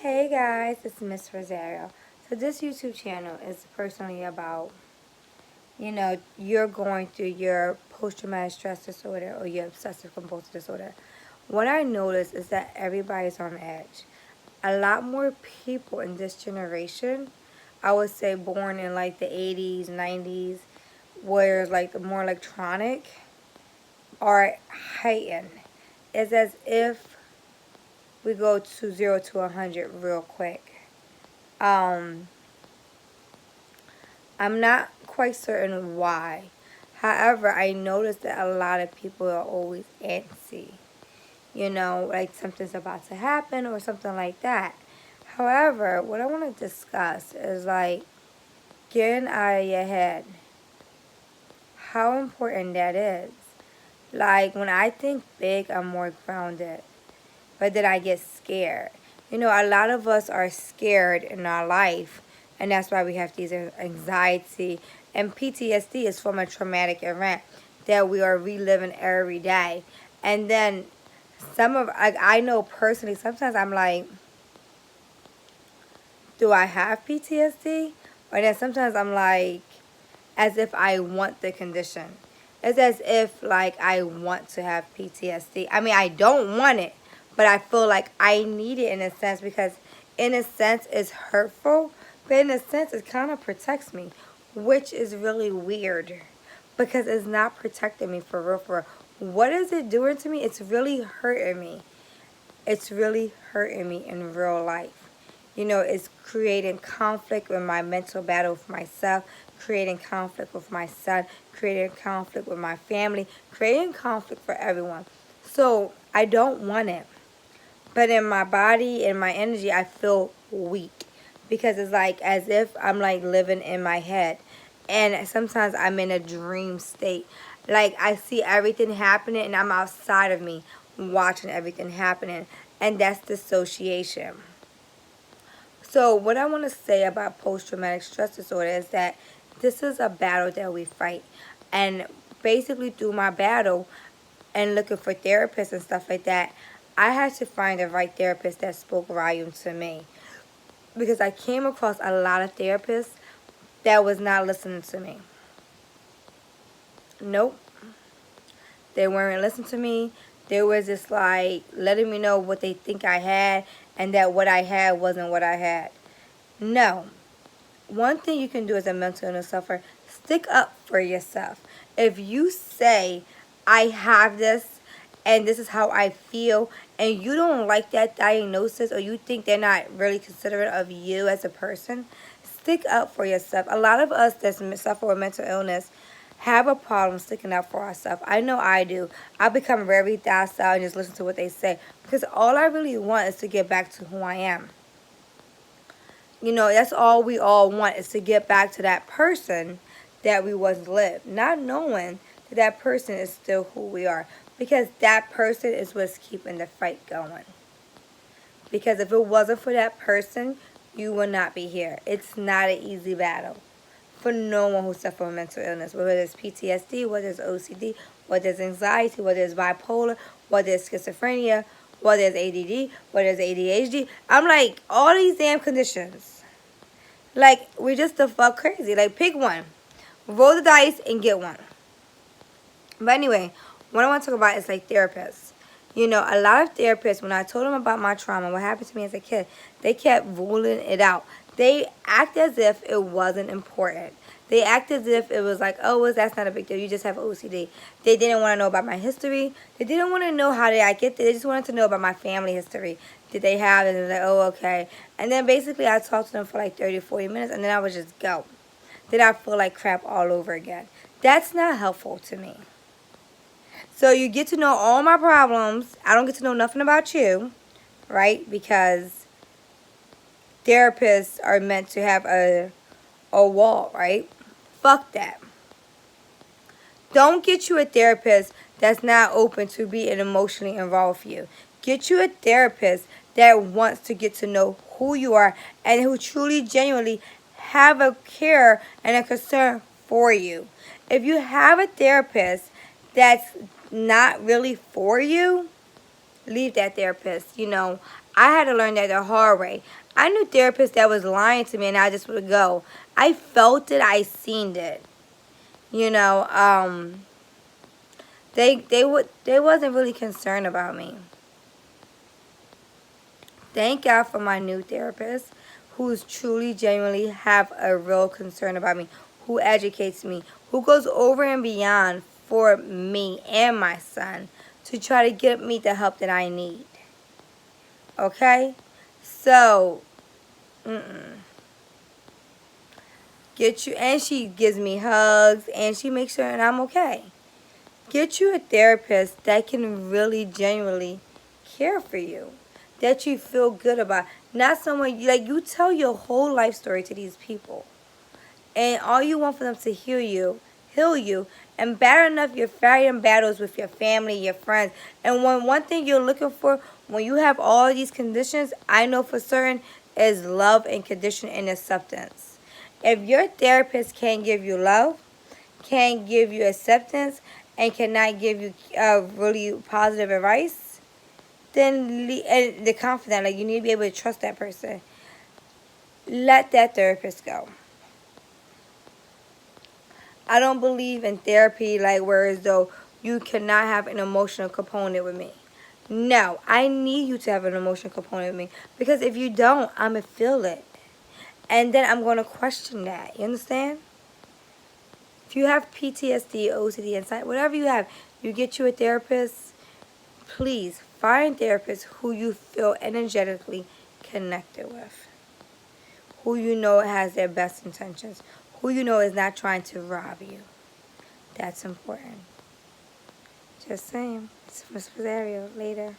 Hey guys, it's Miss Rosario. So this YouTube channel is personally about, you're going through your post-traumatic stress disorder or your obsessive compulsive disorder. What I notice is that everybody's on edge. A lot more people in this generation, I would say born in like the 80s, 90s, where like the more electronic, are heightened. It's as if we go to 0 to 100 real quick. Um, I'm not quite certain why. However, I noticed that a lot of people are always antsy. Like something's about to happen or something like that. However, what I want to discuss is like getting out of your head. How important that is. Like when I think big, I'm more grounded. But then I get scared. A lot of us are scared in our life, and that's why we have these anxiety. And PTSD is from a traumatic event that we are reliving every day. And then I know personally, sometimes I'm like, do I have PTSD? Or then sometimes I'm like, as if I want the condition. It's as if like I want to have PTSD. I mean, I don't want it, but I feel like I need it in a sense because in a sense it's hurtful, but in a sense it kind of protects me, which is really weird because it's not protecting me for real, for real. What is it doing to me? It's really hurting me. It's really hurting me in real life. It's creating conflict with my mental battle with myself, creating conflict with my son, creating conflict with my family, creating conflict for everyone. So I don't want it. But in my body and my energy, I feel weak because it's like as if I'm like living in my head. And sometimes I'm in a dream state. Like I see everything happening and I'm outside of me watching everything happening. And that's dissociation. So what I want to say about post-traumatic stress disorder is that this is a battle that we fight. And basically through my battle and looking for therapists and stuff like that, I had to find the right therapist that spoke volumes to me. Because I came across a lot of therapists that was not listening to me. Nope. They weren't listening to me. They were just like letting me know what they think I had and that what I had wasn't what I had. No. One thing you can do as a mental illness sufferer, stick up for yourself. If you say, I have this and this is how I feel, and you don't like that diagnosis or you think they're not really considerate of you as a person, stick up for yourself. A lot of us that suffer with mental illness have a problem sticking up for ourselves. I know I do. I become very docile and just listen to what they say because all I really want is to get back to who I am. That's all we all want is to get back to that person that we once lived, not knowing that that person is still who we are, because that person is what's keeping the fight going. Because if it wasn't for that person, you would not be here. It's not an easy battle for no one who suffers from mental illness, whether it's PTSD, whether it's OCD, whether it's anxiety, whether it's bipolar, whether it's schizophrenia, whether it's ADD, whether it's ADHD. I'm like, all these damn conditions. Like, we're just the fuck crazy. Like, pick one. Roll the dice and get one. But anyway, what I want to talk about is like therapists. A lot of therapists, when I told them about my trauma, what happened to me as a kid, they kept ruling it out. They act as if it wasn't important. They act as if it was like, oh, well, that's not a big deal. You just have OCD. They didn't want to know about my history. They didn't want to know how did I get there. They just wanted to know about my family history. Did they have it? And they're like, oh, okay. And then basically I talked to them for like 30, 40 minutes, and then I would just go. Then I feel like crap all over again. That's not helpful to me. So you get to know all my problems. I don't get to know nothing about you, right? Because therapists are meant to have a wall, right? Fuck that. Don't get you a therapist that's not open to being emotionally involved with you. Get you a therapist that wants to get to know who you are and who truly, genuinely have a care and a concern for you. If you have a therapist that's not really for you, leave that therapist. I had to learn that the hard way. I knew therapists that was lying to me and I just would go. I felt it, I seen it. You know, they wasn't really concerned about me. Thank God for my new therapist who's truly genuinely have a real concern about me, who educates me, who goes over and beyond for me and my son to try to get me the help that I need. Okay? So, get you, and she gives me hugs and she makes sure and I'm okay. Get you a therapist that can really genuinely care for you, that you feel good about. Not someone, like, you tell your whole life story to these people. And all you want for them to heal you, and bad enough you're fighting battles with your family, your friends. And one thing you're looking for when you have all these conditions, I know for certain, is love and condition and acceptance. If your therapist can't give you love, can't give you acceptance, and cannot give you really positive advice, then and the confident, like, you need to be able to trust that person. Let that therapist go. I don't believe in therapy like where as though you cannot have an emotional component with me. No, I need you to have an emotional component with me because if you don't, I'm gonna feel it, and then I'm gonna question that. You understand? If you have PTSD, OCD, inside, whatever you have, you get you a therapist. Please find therapists who you feel energetically connected with, who you know has their best intentions, who you know is not trying to rob you. That's important. Just saying. It's Miss Rosario. Later.